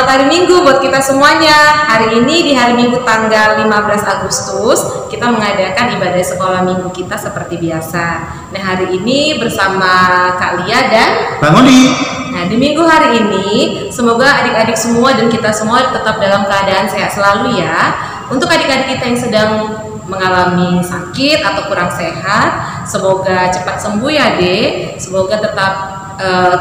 Selamat hari Minggu buat kita semuanya. Hari ini di hari Minggu tanggal 15 Agustus kita mengadakan ibadah sekolah minggu kita seperti biasa. Nah, hari ini bersama Kak Lia dan Bang Odi. Nah, di minggu hari ini semoga adik-adik semua dan kita semua tetap dalam keadaan sehat selalu ya. Untuk adik-adik kita yang sedang mengalami sakit atau kurang sehat, semoga cepat sembuh ya Dek. Semoga tetap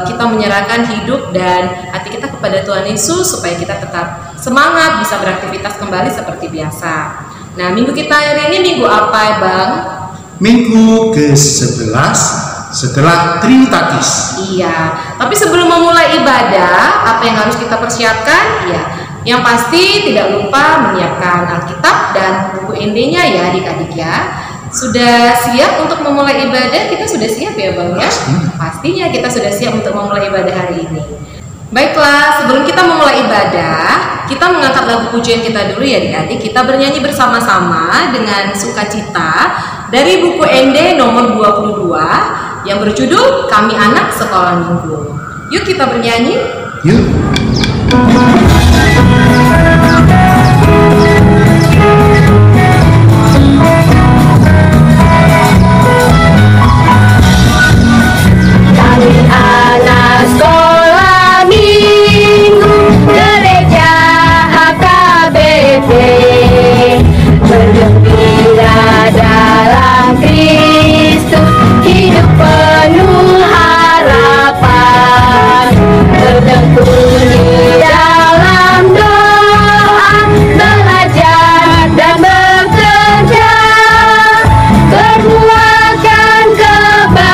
kita menyerahkan hidup dan hati kita kepada Tuhan Yesus supaya kita tetap semangat bisa beraktivitas kembali seperti biasa. Nah, minggu kita hari ini minggu apa ya Bang? Minggu ke-11 setelah Trinitatis. Iya, tapi sebelum memulai ibadah, apa yang harus kita persiapkan? Ya, yang pasti tidak lupa menyiapkan Alkitab dan buku ND-nya ya adik-adik ya. Sudah siap untuk memulai ibadah? Kita sudah siap ya Bang ya? Pastinya kita sudah siap untuk memulai ibadah hari ini. Baiklah, sebelum kita memulai ibadah, kita mengangkat lagu pujian kita dulu ya adik-adik. Kita bernyanyi bersama-sama dengan sukacita dari buku ND nomor 22 yang berjudul Kami Anak Sekolah Minggu. Yuk kita bernyanyi. Yuk. Kami anak sekolah minggu gereja HKBP, bergembira dalam Kristus, hidup penuh harapan, bertekun di dalam doa, belajar dan bekerja, berbuatkan kebaikan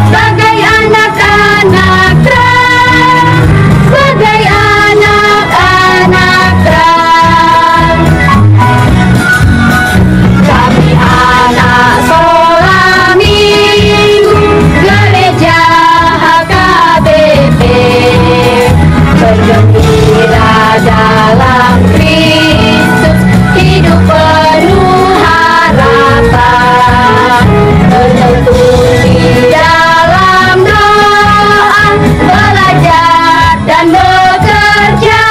sebagai anak-anak terang, sebagai anak-anak terang. Kami anak sekolah minggu gereja HKBP, bergembira dalam Kristus, hidup penuh harapan, bertekun di dalam doa, belajar dan bekerja,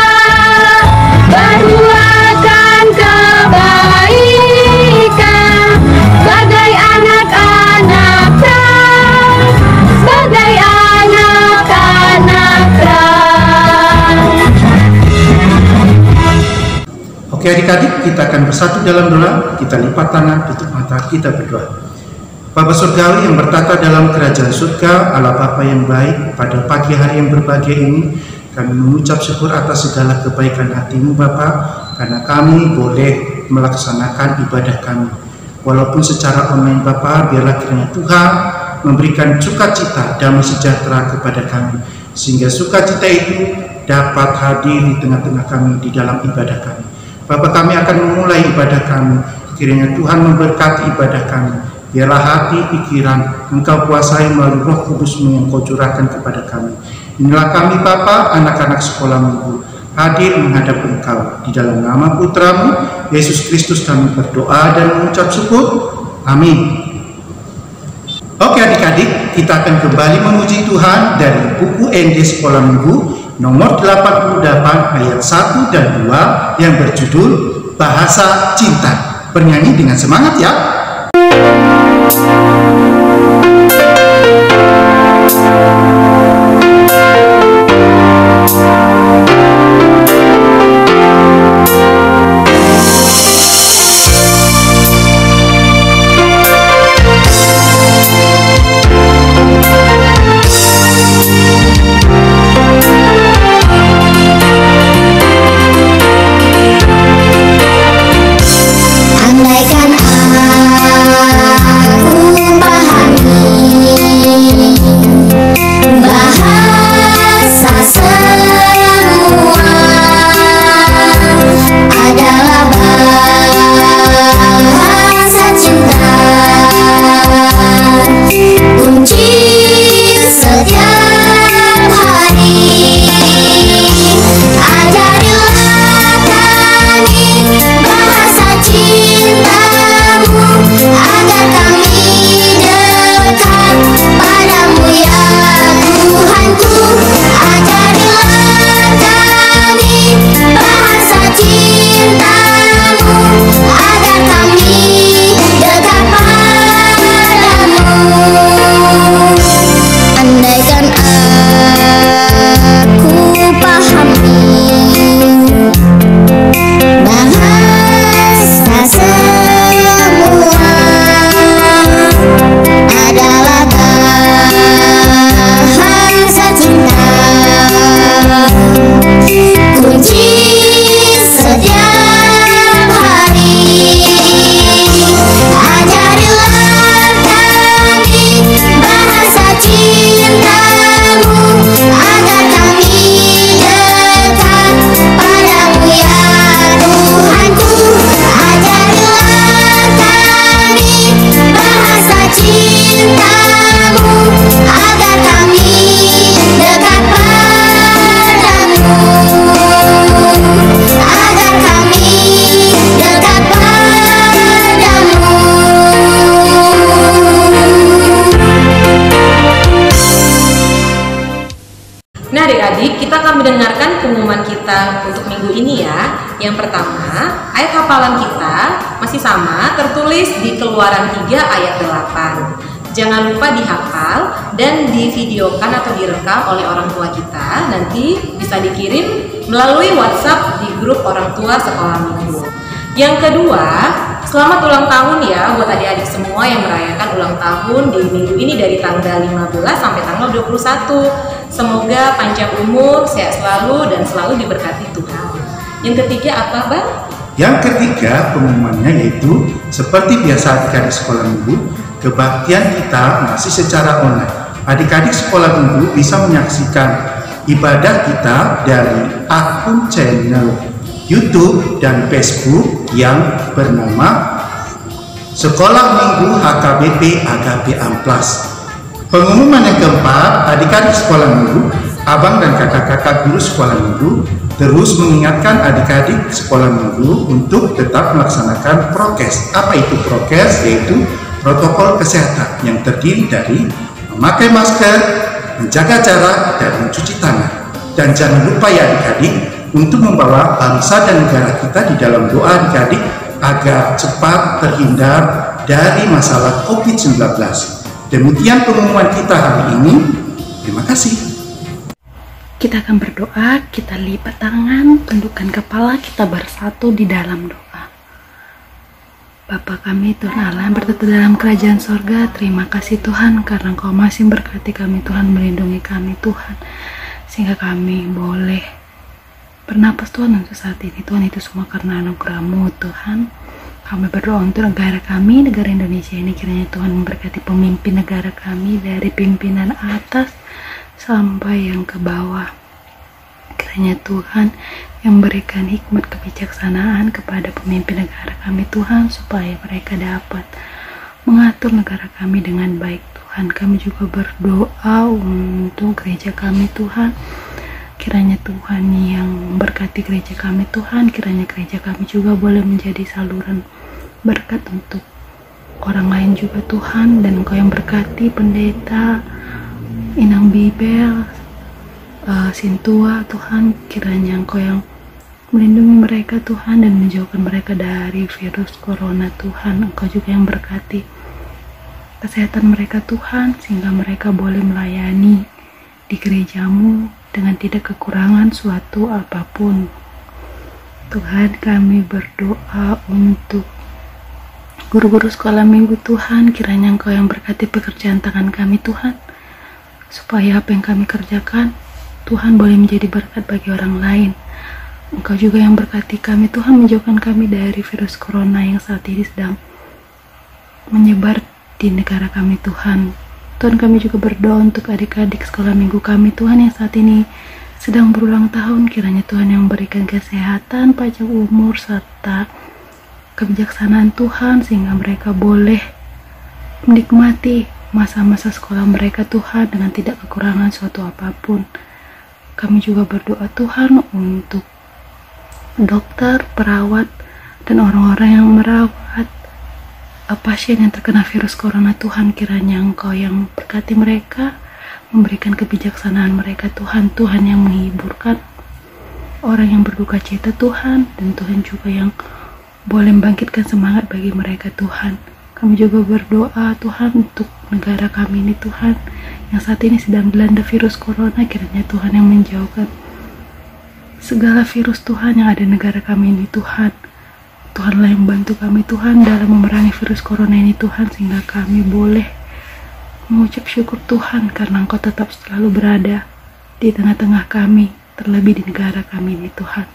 berbuatkan kebaikan sebagai anak-anak terang, sebagai anak-anak terang. Oke adik-adik, kita akan bersatu dalam doa. Kita lipat tangan, tutup mata, kita berdoa. Bapa Surgawi yang bertata dalam kerajaan surga, Allah Bapa yang baik, pada pagi hari yang berbahagia ini kami mengucap syukur atas segala kebaikan hati-Mu Bapa, karena kami boleh melaksanakan ibadah kami. Walaupun secara online Bapa, biarlah kiranya Tuhan memberikan sukacita, damai sejahtera kepada kami, sehingga sukacita itu dapat hadir di tengah-tengah kami di dalam ibadah kami. Bapa, kami akan memulai ibadah kami, kiranya Tuhan memberkati ibadah kami. Biarlah hati, pikiran Engkau kuasai melalui Roh Kudus-Mu yang Kau curahkan kepada kami. Inilah kami Bapa, anak-anak sekolah minggu, hadir menghadap Engkau. Di dalam nama Putra-Mu, Yesus Kristus kami berdoa dan mengucap syukur. Amin. Oke adik-adik, kita akan kembali memuji Tuhan dari buku ND Sekolah Minggu nomor 88 ayat 1 dan 2 yang berjudul Bahasa Cinta. Bernyanyi dengan semangat ya. Andaikan aku kita untuk minggu ini ya. Yang pertama, ayat hafalan kita masih sama, tertulis di Keluaran 3 ayat 8. Jangan lupa dihafal dan divideokan atau direkam oleh orang tua kita. Nanti bisa dikirim melalui WhatsApp di grup orang tua sekolah minggu. Yang kedua, selamat ulang tahun ya buat adik-adik semua yang merayakan ulang tahun di minggu ini dari tanggal 15 sampai tanggal 21. Semoga panjang umur, sehat selalu, dan selalu diberkati Tuhan. Yang ketiga apa, Bang? Yang ketiga pengumumannya yaitu seperti biasa adik-adik sekolah minggu, kebaktian kita masih secara online. Adik-adik sekolah minggu bisa menyaksikan ibadah kita dari akun channel YouTube dan Facebook yang bernama Sekolah Minggu HKBP Agape Amplas. Pengumuman yang keempat, adik-adik sekolah minggu, abang dan kakak-kakak guru sekolah minggu terus mengingatkan adik-adik sekolah minggu untuk tetap melaksanakan prokes. Apa itu prokes? Yaitu protokol kesehatan yang terdiri dari memakai masker, menjaga jarak, dan mencuci tangan. Dan jangan lupa ya adik-adik untuk membawa bangsa dan negara kita di dalam doa adik-adik agar cepat terhindar dari masalah COVID-19. Demikian pengumuman kita hari ini. Terima kasih. Kita akan berdoa, kita lipat tangan, tundukkan kepala, kita bersatu di dalam doa. Bapa kami Tuhan Allah yang bertata dalam kerajaan sorga, terima kasih Tuhan karena Engkau masih berkati kami Tuhan, melindungi kami Tuhan, sehingga kami boleh bernapas Tuhan untuk saat ini Tuhan. Itu semua karena anugerah-Mu Tuhan. Kami berdoa untuk negara kami, negara Indonesia ini, kiranya Tuhan memberkati pemimpin negara kami dari pimpinan atas sampai yang ke bawah. Kiranya Tuhan yang memberikan hikmat kebijaksanaan kepada pemimpin negara kami Tuhan, supaya mereka dapat mengatur negara kami dengan baik Tuhan. Kami juga berdoa untuk gereja kami Tuhan. Kiranya Tuhan yang memberkati gereja kami Tuhan, kiranya gereja kami juga boleh menjadi saluran berkat untuk orang lain juga Tuhan. Dan Engkau yang berkati pendeta Inang Bibel, Sintua Tuhan, kiranya Engkau yang melindungi mereka Tuhan dan menjauhkan mereka dari virus corona Tuhan. Engkau juga yang berkati kesehatan mereka Tuhan, sehingga mereka boleh melayani di gereja-Mu dengan tidak kekurangan suatu apapun. Tuhan, kami berdoa untuk guru-guru sekolah minggu Tuhan, kiranya Engkau yang berkati pekerjaan tangan kami Tuhan, supaya apa yang kami kerjakan Tuhan boleh menjadi berkat bagi orang lain. Engkau juga yang berkati kami Tuhan, menjauhkan kami dari virus corona yang saat ini sedang menyebar di negara kami Tuhan. Tuhan, kami juga berdoa untuk adik-adik sekolah minggu kami Tuhan yang saat ini sedang berulang tahun. Kiranya Tuhan yang memberikan kesehatan, panjang umur, serta kebijaksanaan Tuhan, sehingga mereka boleh menikmati masa-masa sekolah mereka Tuhan dengan tidak kekurangan suatu apapun. Kami juga berdoa Tuhan untuk dokter, perawat, dan orang-orang yang merawat pasien yang terkena virus corona Tuhan. Kiranya Engkau yang berkati mereka, memberikan kebijaksanaan mereka Tuhan. Tuhan yang menghiburkan orang yang berduka cita Tuhan, dan Tuhan juga yang boleh membangkitkan semangat bagi mereka Tuhan. Kami juga berdoa Tuhan untuk negara kami ini Tuhan, yang saat ini sedang dilanda virus corona. Kiranya Tuhan yang menjauhkan segala virus Tuhan yang ada di negara kami ini Tuhan. Tuhanlah yang membantu kami Tuhan dalam memerangi virus corona ini Tuhan, sehingga kami boleh mengucap syukur Tuhan karena Engkau tetap selalu berada di tengah-tengah kami, terlebih di negara kami ini Tuhan.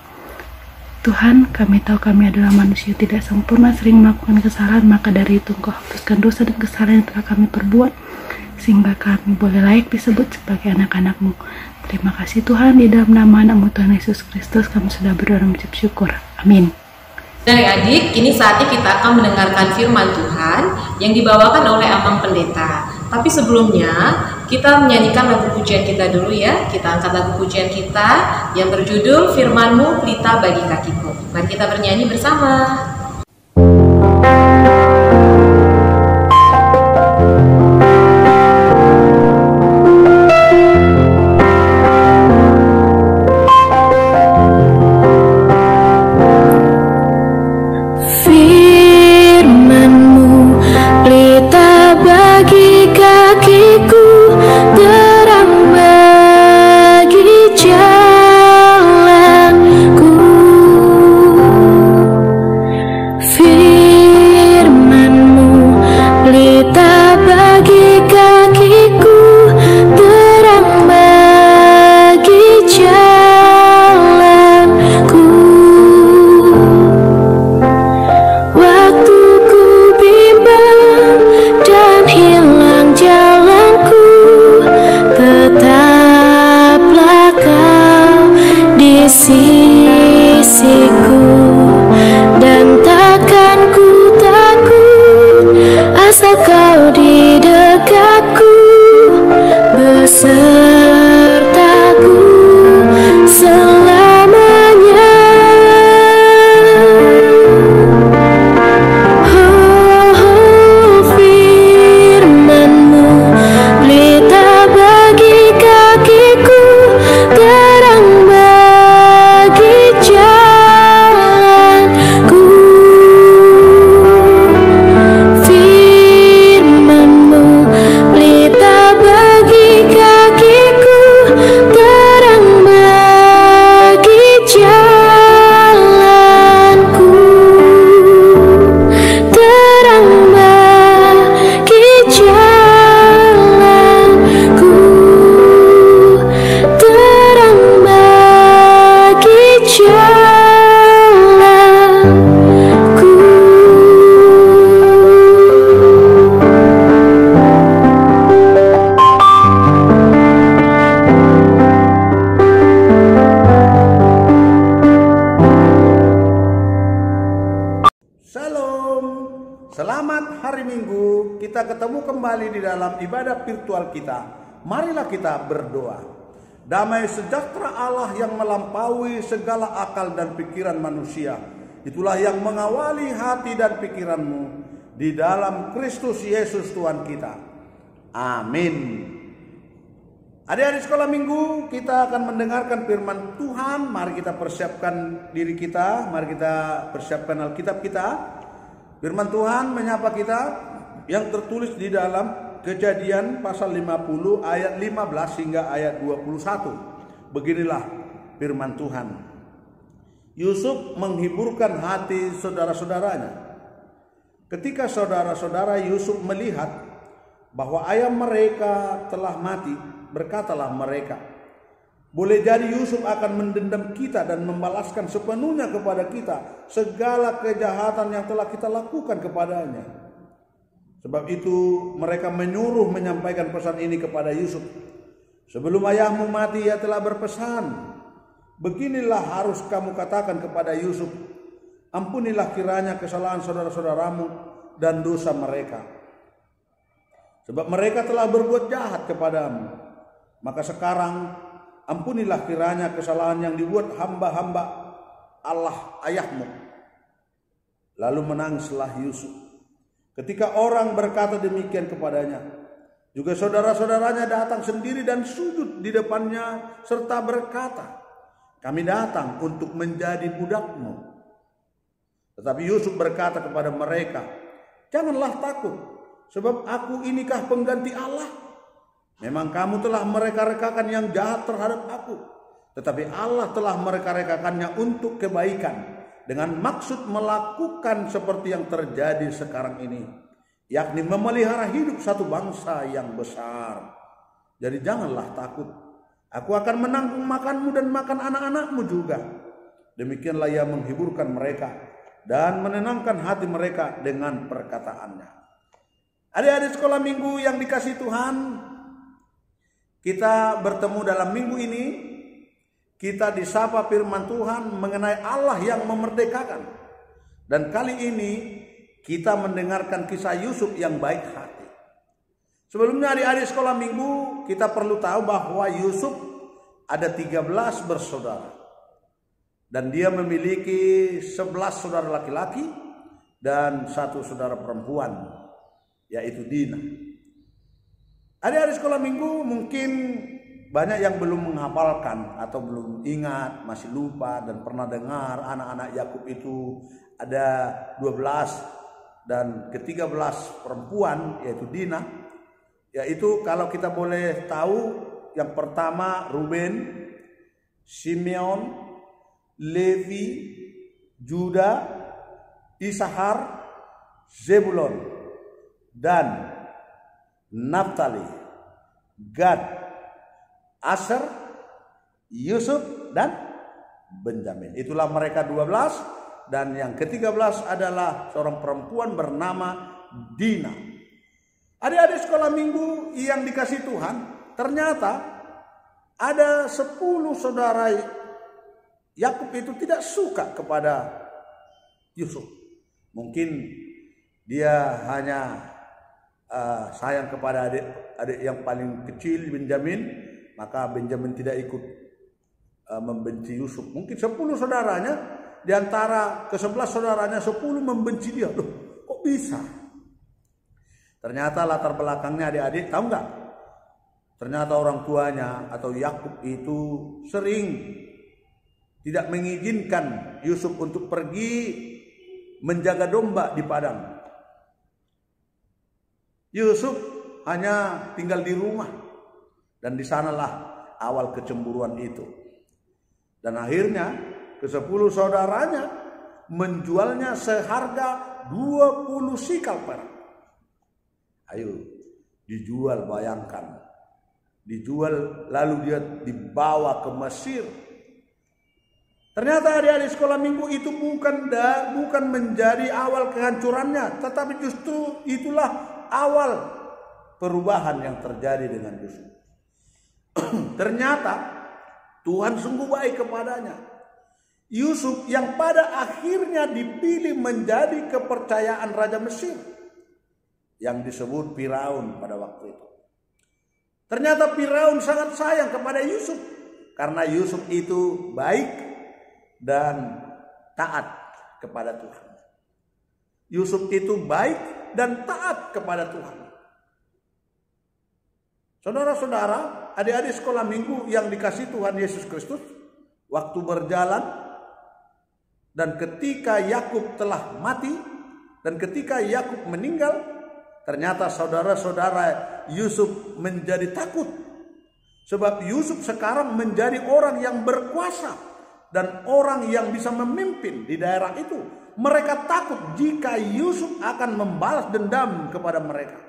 Tuhan, kami tahu kami adalah manusia tidak sempurna, sering melakukan kesalahan, maka dari itu Engkau hapuskan dosa dan kesalahan yang telah kami perbuat, sehingga kami boleh layak disebut sebagai anak-anak-Mu. Terima kasih Tuhan, di dalam nama anak-Mu Tuhan Yesus Kristus kami sudah berdoa dan mengucap syukur. Amin. Adik-adik, kini saatnya kita akan mendengarkan firman Tuhan yang dibawakan oleh Abang Pendeta. Tapi sebelumnya, kita menyanyikan lagu pujian kita dulu ya. Kita angkat lagu pujian kita yang berjudul Firman-Mu Pelita Bagi Kakiku. Mari kita bernyanyi bersama. kita ketemu kembali di dalam ibadah virtual kita. Marilah kita berdoa. Damai sejahtera Allah yang melampaui segala akal dan pikiran manusia, itulah yang mengawali hati dan pikiranmu di dalam Kristus Yesus Tuhan kita. Amin. Adik-adik sekolah minggu, kita akan mendengarkan firman Tuhan. Mari kita persiapkan diri kita, mari kita persiapkan Alkitab kita. Firman Tuhan menyapa kita yang tertulis di dalam Kejadian pasal 50 ayat 15 hingga ayat 21. Beginilah firman Tuhan. Yusuf menghiburkan hati saudara-saudaranya. Ketika saudara-saudara Yusuf melihat bahwa ayah mereka telah mati, berkatalah mereka, boleh jadi Yusuf akan mendendam kita dan membalaskan sepenuhnya kepada kita segala kejahatan yang telah kita lakukan kepadanya. Sebab itu mereka menyuruh menyampaikan pesan ini kepada Yusuf. Sebelum ayahmu mati, ia telah berpesan, beginilah harus kamu katakan kepada Yusuf, ampunilah kiranya kesalahan saudara-saudaramu dan dosa mereka. Sebab mereka telah berbuat jahat kepadamu. Maka sekarang ampunilah kiranya kesalahan yang dibuat hamba-hamba Allah ayahmu. Lalu menangislah Yusuf. Ketika orang berkata demikian kepadanya, juga saudara-saudaranya datang sendiri dan sujud di depannya serta berkata, kami datang untuk menjadi budakmu. Tetapi Yusuf berkata kepada mereka, janganlah takut, sebab aku inikah pengganti Allah. Memang kamu telah mereka-rekakan yang jahat terhadap aku, tetapi Allah telah mereka-rekakannya untuk kebaikan, dengan maksud melakukan seperti yang terjadi sekarang ini, yakni memelihara hidup satu bangsa yang besar. Jadi janganlah takut, aku akan menanggung makanmu dan makan anak-anakmu juga. Demikianlah ia menghiburkan mereka dan menenangkan hati mereka dengan perkataannya. Adik-adik sekolah minggu yang dikasihi Tuhan, kita bertemu dalam minggu ini. Kita disapa firman Tuhan mengenai Allah yang memerdekakan. Dan kali ini kita mendengarkan kisah Yusuf yang baik hati. Sebelumnya adik-adik sekolah minggu, kita perlu tahu bahwa Yusuf ada 13 bersaudara. Dan dia memiliki 11 saudara laki-laki dan 1 saudara perempuan, yaitu Dina. Adik-adik sekolah minggu mungkin banyak yang belum menghafalkan atau belum ingat, masih lupa dan pernah dengar anak-anak Yakub itu ada 12 dan ke-13 perempuan, yaitu Dina. Yaitu kalau kita boleh tahu, yang pertama Ruben, Simeon, Levi, Juda, Isahar, Zebulon, dan Naftali, Gad, Aser, Yusuf, dan Benjamin. Itulah mereka 12. Dan yang ke-13 adalah seorang perempuan bernama Dina. Adik-adik sekolah minggu yang dikasih Tuhan, ternyata ada 10 saudara Yakub itu tidak suka kepada Yusuf. Mungkin dia hanya sayang kepada adik yang paling kecil, Benjamin. Maka Benjamin tidak ikut membenci Yusuf. Mungkin 10 saudaranya, di antara ke-11 saudaranya 10 membenci dia. Loh, kok bisa? Ternyata latar belakangnya adik-adik tahu nggak? Ternyata orang tuanya atau Yakub itu sering tidak mengizinkan Yusuf untuk pergi menjaga domba di padang. Yusuf hanya tinggal di rumah. Dan di sanalah awal kecemburuan itu. Dan akhirnya ke-10 saudaranya menjualnya seharga 20 sikal perak. Ayo, dijual, bayangkan. Dijual lalu dia dibawa ke Mesir. Ternyata adik-adik sekolah minggu itu bukan menjadi awal kehancurannya, tetapi justru itulah awal perubahan yang terjadi dengan Yusuf. Ternyata Tuhan sungguh baik kepadanya. Yusuf yang pada akhirnya dipilih menjadi kepercayaan Raja Mesir. yang disebut Firaun pada waktu itu. Ternyata Firaun sangat sayang kepada Yusuf karena Yusuf itu baik dan taat kepada Tuhan. Yusuf itu baik dan taat kepada Tuhan. Saudara-saudara, adik-adik sekolah minggu yang dikasihi Tuhan Yesus Kristus, waktu berjalan dan ketika Yakub telah mati dan ketika Yakub meninggal, ternyata saudara-saudara Yusuf menjadi takut. Sebab Yusuf sekarang menjadi orang yang berkuasa dan orang yang bisa memimpin di daerah itu. Mereka takut jika Yusuf akan membalas dendam kepada mereka.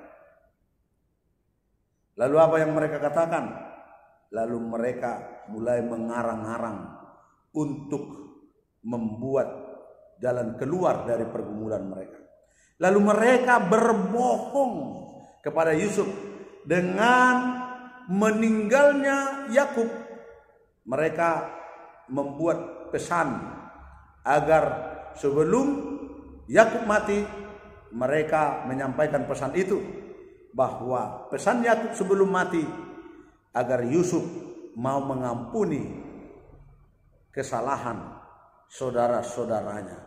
Lalu apa yang mereka katakan? Lalu mereka mulai mengarang-arang untuk membuat jalan keluar dari pergumulan mereka. Lalu mereka berbohong kepada Yusuf dengan meninggalnya Yakub. Mereka membuat pesan agar sebelum Yakub mati mereka menyampaikan pesan itu, bahwa pesan Yakub sebelum mati agar Yusuf mau mengampuni kesalahan saudara-saudaranya.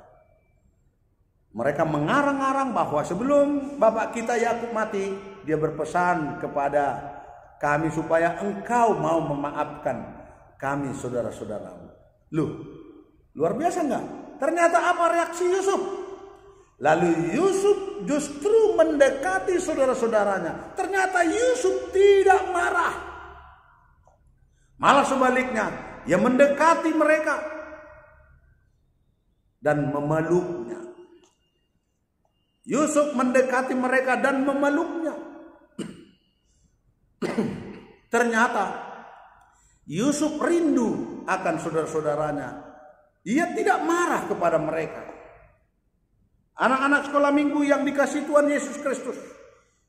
Mereka mengarang-arang bahwa sebelum bapak kita Yakub mati, dia berpesan kepada kami supaya engkau mau memaafkan kami saudara-saudaramu. Loh, luar biasa enggak? Ternyata apa reaksi Yusuf? Lalu Yusuf justru mendekati saudara-saudaranya. Ternyata Yusuf tidak marah. Malah sebaliknya, ia mendekati mereka dan memeluknya. Yusuf mendekati mereka dan memeluknya. Ternyata Yusuf rindu akan saudara-saudaranya. Ia tidak marah kepada mereka. Anak-anak sekolah minggu yang dikasihi Tuhan Yesus Kristus,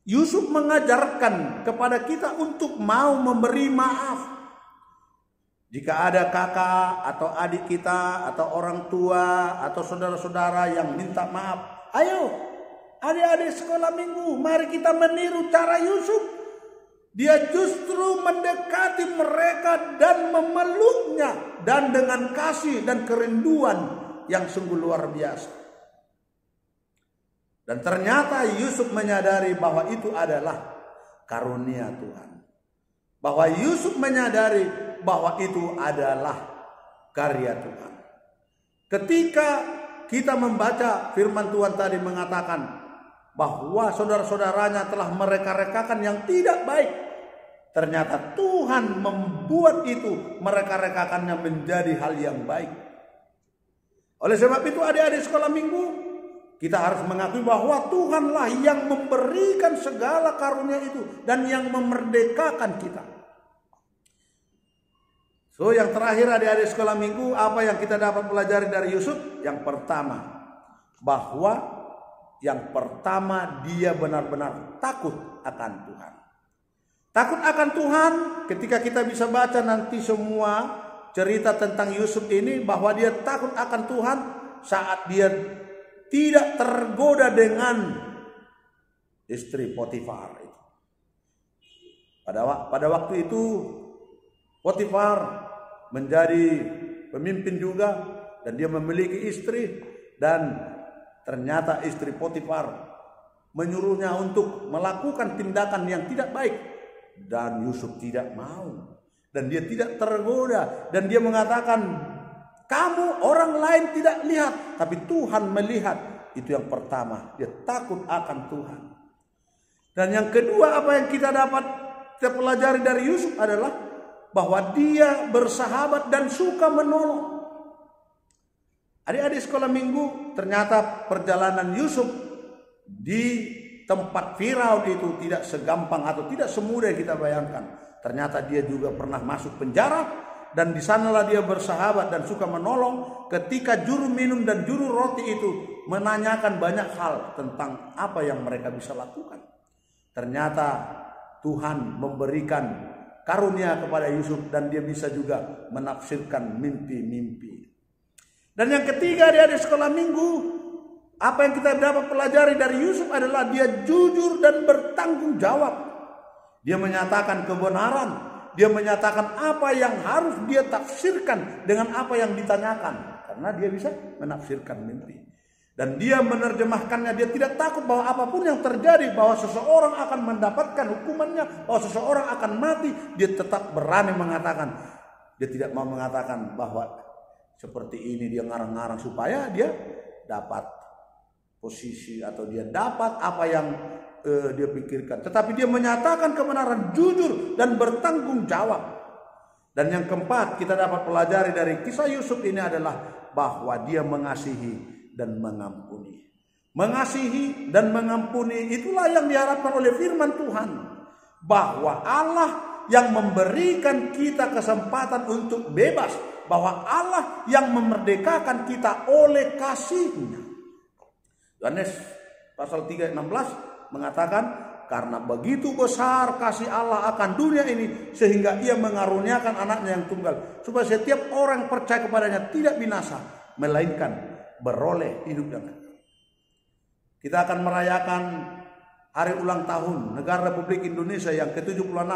Yusuf mengajarkan kepada kita untuk mau memberi maaf. Jika ada kakak atau adik kita atau orang tua atau saudara-saudara yang minta maaf, ayo adik-adik sekolah minggu, mari kita meniru cara Yusuf. Dia justru mendekati mereka dan memeluknya, dan dengan kasih dan kerinduan yang sungguh luar biasa. Dan ternyata Yusuf menyadari bahwa itu adalah karunia Tuhan. Bahwa Yusuf menyadari bahwa itu adalah karya Tuhan. Ketika kita membaca firman Tuhan tadi mengatakan bahwa saudara-saudaranya telah mereka-rekakan yang tidak baik, ternyata Tuhan membuat itu mereka-rekakannya menjadi hal yang baik. Oleh sebab itu adik-adik sekolah minggu, kita harus mengakui bahwa Tuhanlah yang memberikan segala karunia itu dan yang memerdekakan kita. So, yang terakhir adik-adik sekolah minggu, apa yang kita dapat pelajari dari Yusuf? Yang pertama, bahwa yang pertama dia benar-benar takut akan Tuhan. Takut akan Tuhan ketika kita bisa baca nanti semua cerita tentang Yusuf ini, bahwa dia takut akan Tuhan saat dia tidak tergoda dengan istri Potifar itu. Pada waktu itu Potifar menjadi pemimpin juga dan dia memiliki istri, dan ternyata istri Potifar menyuruhnya untuk melakukan tindakan yang tidak baik, dan Yusuf tidak mau dan dia tidak tergoda, dan dia mengatakan, kamu orang lain tidak lihat, tapi Tuhan melihat. Itu yang pertama, dia takut akan Tuhan. Dan yang kedua, apa yang kita dapat kita pelajari dari Yusuf adalah bahwa dia bersahabat dan suka menolong. Adik-adik sekolah minggu, ternyata perjalanan Yusuf di tempat Firaun itu tidak segampang atau tidak semudah yang kita bayangkan. Ternyata dia juga pernah masuk penjara. Dan di sanalah dia bersahabat dan suka menolong ketika juru minum dan juru roti itu menanyakan banyak hal tentang apa yang mereka bisa lakukan. Ternyata Tuhan memberikan karunia kepada Yusuf dan dia bisa juga menafsirkan mimpi-mimpi. Dan yang ketiga, adik-adik sekolah minggu, Apa yang kita dapat pelajari dari Yusuf adalah dia jujur dan bertanggung jawab. Dia menyatakan kebenaran. Dia menyatakan apa yang harus dia tafsirkan dengan apa yang ditanyakan. Karena dia bisa menafsirkan mimpi. Dan dia menerjemahkannya, dia tidak takut bahwa apapun yang terjadi, bahwa seseorang akan mendapatkan hukumannya, bahwa seseorang akan mati, dia tetap berani mengatakan. Dia tidak mau mengatakan bahwa seperti ini dia ngarang-ngarang supaya dia dapat posisi atau dia dapat apa yang dia pikirkan. Tetapi dia menyatakan kebenaran, jujur dan bertanggung jawab. Dan yang keempat kita dapat pelajari dari kisah Yusuf ini adalah bahwa dia mengasihi dan mengampuni. Mengasihi dan mengampuni itulah yang diharapkan oleh firman Tuhan. Bahwa Allah yang memberikan kita kesempatan untuk bebas. Bahwa Allah yang memerdekakan kita oleh kasih-Nya. Yohanes pasal 3 ayat 16 mengatakan, karena begitu besar kasih Allah akan dunia ini sehingga Ia mengaruniakan anaknya yang tunggal supaya setiap orang percaya kepadanya tidak binasa melainkan beroleh hidup yang kekal. Kita akan merayakan hari ulang tahun negara Republik Indonesia yang ke-76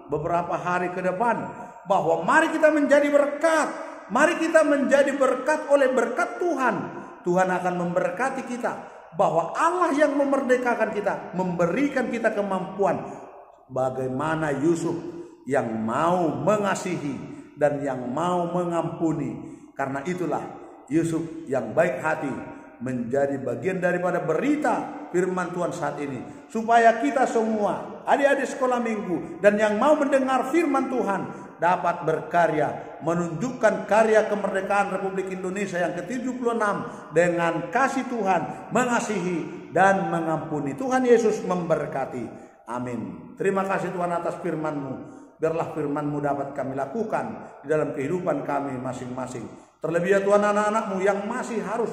beberapa hari ke depan, bahwa mari kita menjadi berkat, mari kita menjadi berkat oleh berkat Tuhan. Tuhan akan memberkati kita, bahwa Allah yang memerdekakan kita, memberikan kita kemampuan bagaimana Yusuf yang mau mengasihi dan yang mau mengampuni. Karena itulah Yusuf yang baik hati menjadi bagian daripada berita firman Tuhan saat ini, supaya kita semua adik-adik sekolah minggu dan yang mau mendengar firman Tuhan dapat berkarya menunjukkan karya kemerdekaan Republik Indonesia yang ke-76 dengan kasih Tuhan, mengasihi dan mengampuni. Tuhan Yesus memberkati. Amin. Terima kasih Tuhan atas firman-Mu. Biarlah firman-Mu dapat kami lakukan di dalam kehidupan kami masing-masing. Terlebih ya Tuhan, anak-anak-Mu yang masih harus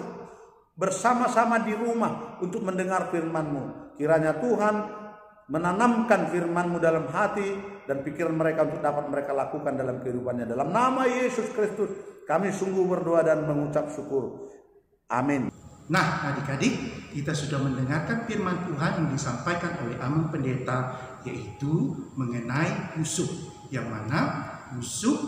bersama-sama di rumah untuk mendengar firman-Mu. Kiranya Tuhan menanamkan firman-Mu dalam hati dan pikiran mereka untuk dapat mereka lakukan dalam kehidupannya. Dalam nama Yesus Kristus kami sungguh berdoa dan mengucap syukur. Amin. Nah adik-adik, kita sudah mendengarkan firman Tuhan yang disampaikan oleh Amang Pendeta, yaitu mengenai Yusuf. Yang mana Yusuf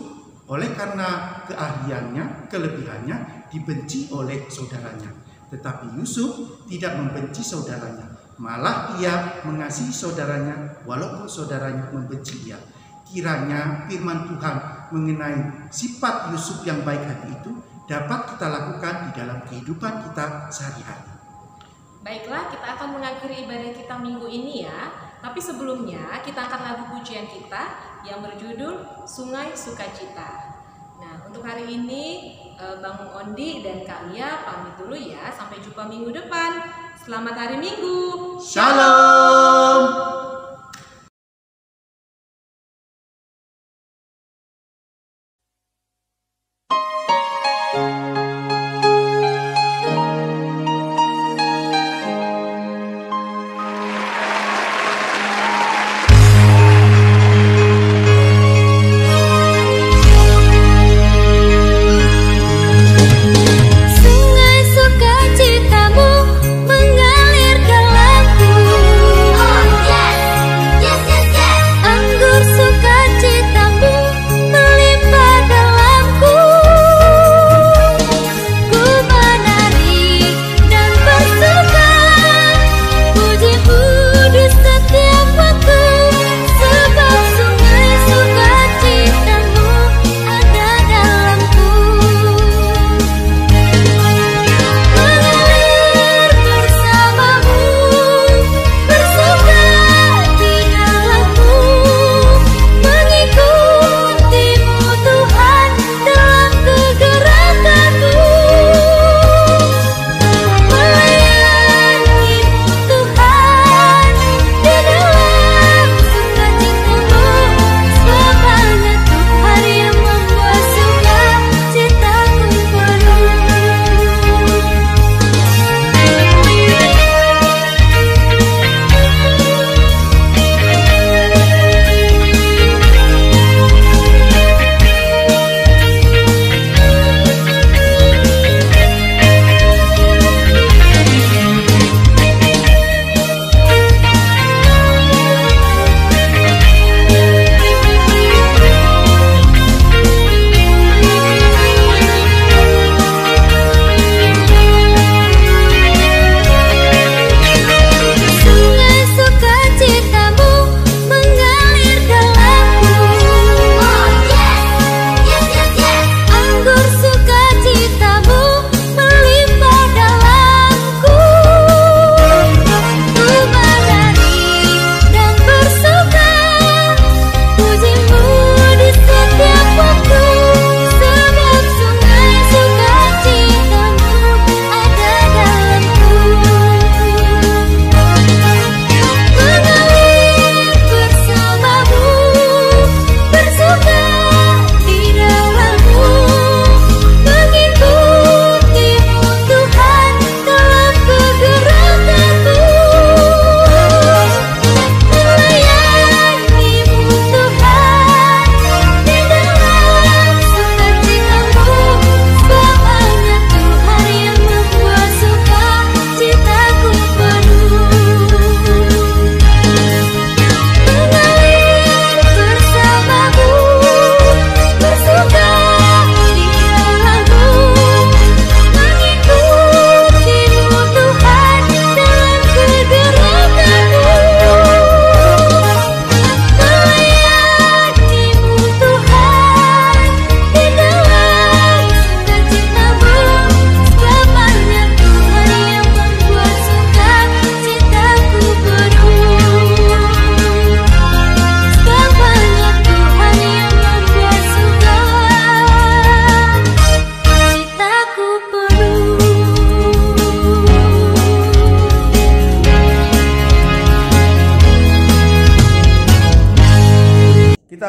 oleh karena keahliannya, kelebihannya dibenci oleh saudaranya. Tetapi Yusuf tidak membenci saudaranya. Malah ia mengasihi saudaranya walaupun saudaranya membenci dia. Kiranya firman Tuhan mengenai sifat Yusuf yang baik hati itu dapat kita lakukan di dalam kehidupan kita sehari-hari. Baiklah, kita akan mengakhiri ibadah kita minggu ini ya. Tapi sebelumnya kita akan lagu pujian kita yang berjudul Sungai Sukacita. Nah, untuk hari ini Bang Ondi dan Kak Lia pamit dulu ya. Sampai jumpa minggu depan. Selamat hari Minggu. Shalom. Sungai sukacitamu mengalir dalamku. Oh yeah.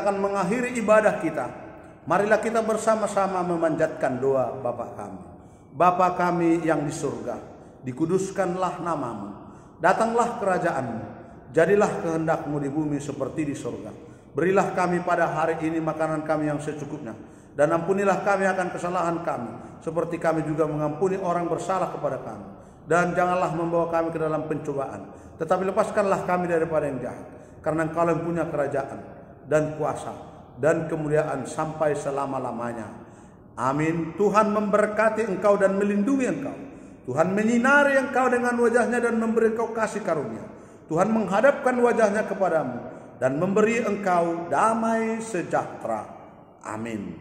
akan mengakhiri ibadah kita. Marilah kita bersama-sama memanjatkan doa Bapa kami. Bapa kami yang di surga, dikuduskanlah namamu. Datanglah kerajaanmu. Jadilah kehendak-Mu di bumi seperti di surga. Berilah kami pada hari ini makanan kami yang secukupnya. Dan ampunilah kami akan kesalahan kami, seperti kami juga mengampuni orang bersalah kepada kami. Dan janganlah membawa kami ke dalam pencobaan, tetapi lepaskanlah kami daripada yang jahat. Karena Engkau yang punya kerajaan dan kuasa dan kemuliaan sampai selama-lamanya. Amin. Tuhan memberkati engkau dan melindungi engkau. Tuhan menyinari engkau dengan wajahnya dan memberi engkau kasih karunia. Tuhan menghadapkan wajahnya kepadamu dan memberi engkau damai sejahtera. Amin.